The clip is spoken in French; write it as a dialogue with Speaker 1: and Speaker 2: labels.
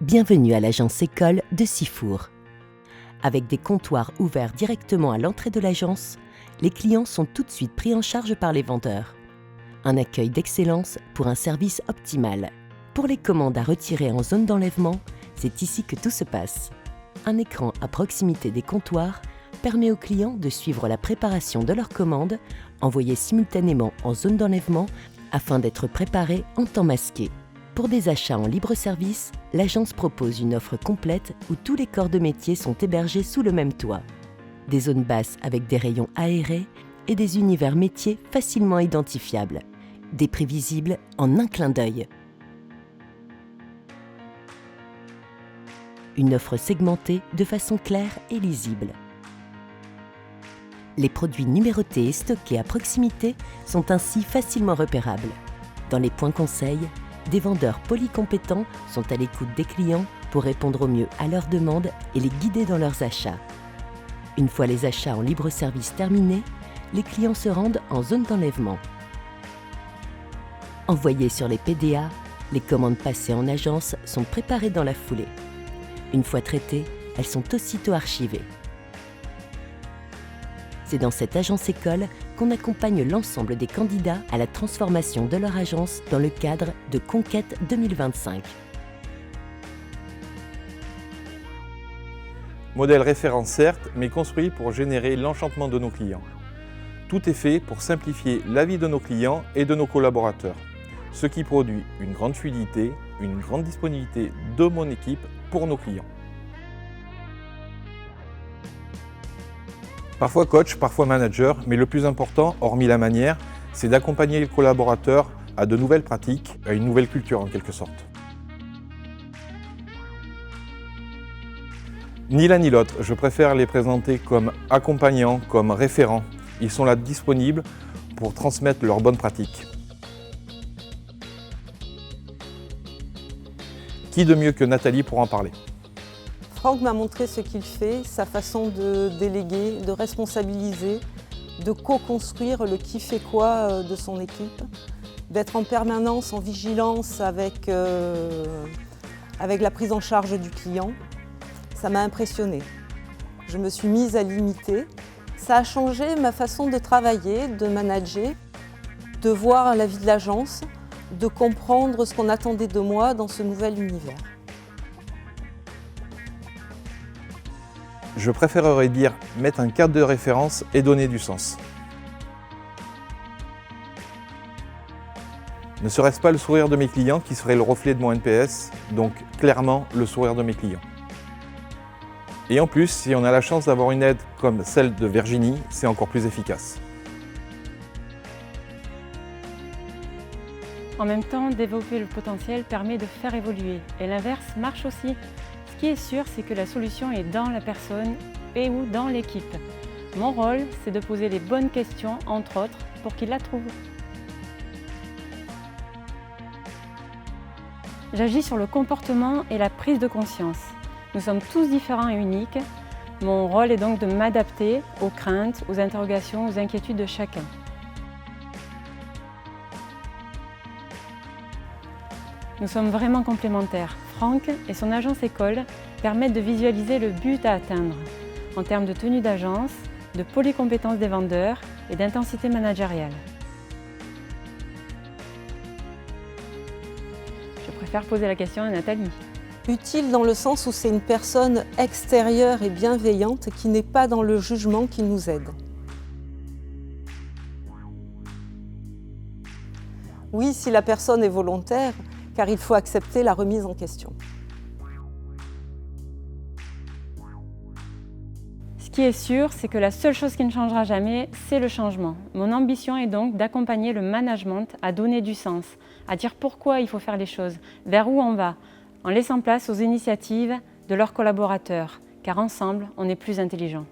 Speaker 1: Bienvenue à l'agence école de Sifour. Avec des comptoirs ouverts directement à l'entrée de l'agence, les clients sont tout de suite pris en charge par les vendeurs. Un accueil d'excellence pour un service optimal. Pour les commandes à retirer en zone d'enlèvement, c'est ici que tout se passe. Un écran à proximité des comptoirs permet aux clients de suivre la préparation de leurs commandes, envoyées simultanément en zone d'enlèvement afin d'être préparées en temps masqué. Pour des achats en libre service, l'agence propose une offre complète où tous les corps de métier sont hébergés sous le même toit. Des zones basses avec des rayons aérés et des univers métiers facilement identifiables. Des prix visibles en un clin d'œil. Une offre segmentée de façon claire et lisible. Les produits numérotés et stockés à proximité sont ainsi facilement repérables. Dans les points conseils, des vendeurs polycompétents sont à l'écoute des clients pour répondre au mieux à leurs demandes et les guider dans leurs achats. Une fois les achats en libre service terminés, les clients se rendent en zone d'enlèvement. Envoyées sur les PDA, les commandes passées en agence sont préparées dans la foulée. Une fois traitées, elles sont aussitôt archivées. C'est dans cette agence école qu'on accompagne l'ensemble des candidats à la transformation de leur agence dans le cadre de Conquête 2025.
Speaker 2: Modèle référent certes, mais construit pour générer l'enchantement de nos clients. Tout est fait pour simplifier la vie de nos clients et de nos collaborateurs, ce qui produit une grande fluidité, une grande disponibilité de mon équipe pour nos clients. Parfois coach, parfois manager, mais le plus important, hormis la manière, c'est d'accompagner les collaborateurs à de nouvelles pratiques, à une nouvelle culture en quelque sorte. Ni l'un ni l'autre, je préfère les présenter comme accompagnants, comme référents. Ils sont là disponibles pour transmettre leurs bonnes pratiques. Qui de mieux que Nathalie pour en parler ?
Speaker 3: Franck m'a montré ce qu'il fait, sa façon de déléguer, de responsabiliser, de co-construire le qui fait quoi de son équipe, d'être en permanence en vigilance avec la prise en charge du client. Ça m'a impressionnée. Je me suis mise à l'imiter. Ça a changé ma façon de travailler, de manager, de voir la vie de l'agence, de comprendre ce qu'on attendait de moi dans ce nouvel univers.
Speaker 2: Je préférerais dire mettre un cadre de référence et donner du sens. Ne serait-ce pas le sourire de mes clients qui serait le reflet de mon NPS, donc clairement le sourire de mes clients. Et en plus, si on a la chance d'avoir une aide comme celle de Virginie, c'est encore plus efficace.
Speaker 4: En même temps, développer le potentiel permet de faire évoluer, et l'inverse marche aussi. Ce qui est sûr, c'est que la solution est dans la personne et ou dans l'équipe. Mon rôle, c'est de poser les bonnes questions, entre autres, pour qu'ils la trouvent. J'agis sur le comportement et la prise de conscience. Nous sommes tous différents et uniques. Mon rôle est donc de m'adapter aux craintes, aux interrogations, aux inquiétudes de chacun. Nous sommes vraiment complémentaires. Franck et son agence école permettent de visualiser le but à atteindre en termes de tenue d'agence, de polycompétence des vendeurs et d'intensité managériale. Je préfère poser la question à Nathalie.
Speaker 3: Utile dans le sens où c'est une personne extérieure et bienveillante qui n'est pas dans le jugement qui nous aide. Oui, si la personne est volontaire, car il faut accepter la remise en question.
Speaker 4: Ce qui est sûr, c'est que la seule chose qui ne changera jamais, c'est le changement. Mon ambition est donc d'accompagner le management à donner du sens, à dire pourquoi il faut faire les choses, vers où on va, en laissant place aux initiatives de leurs collaborateurs, car ensemble, on est plus intelligents.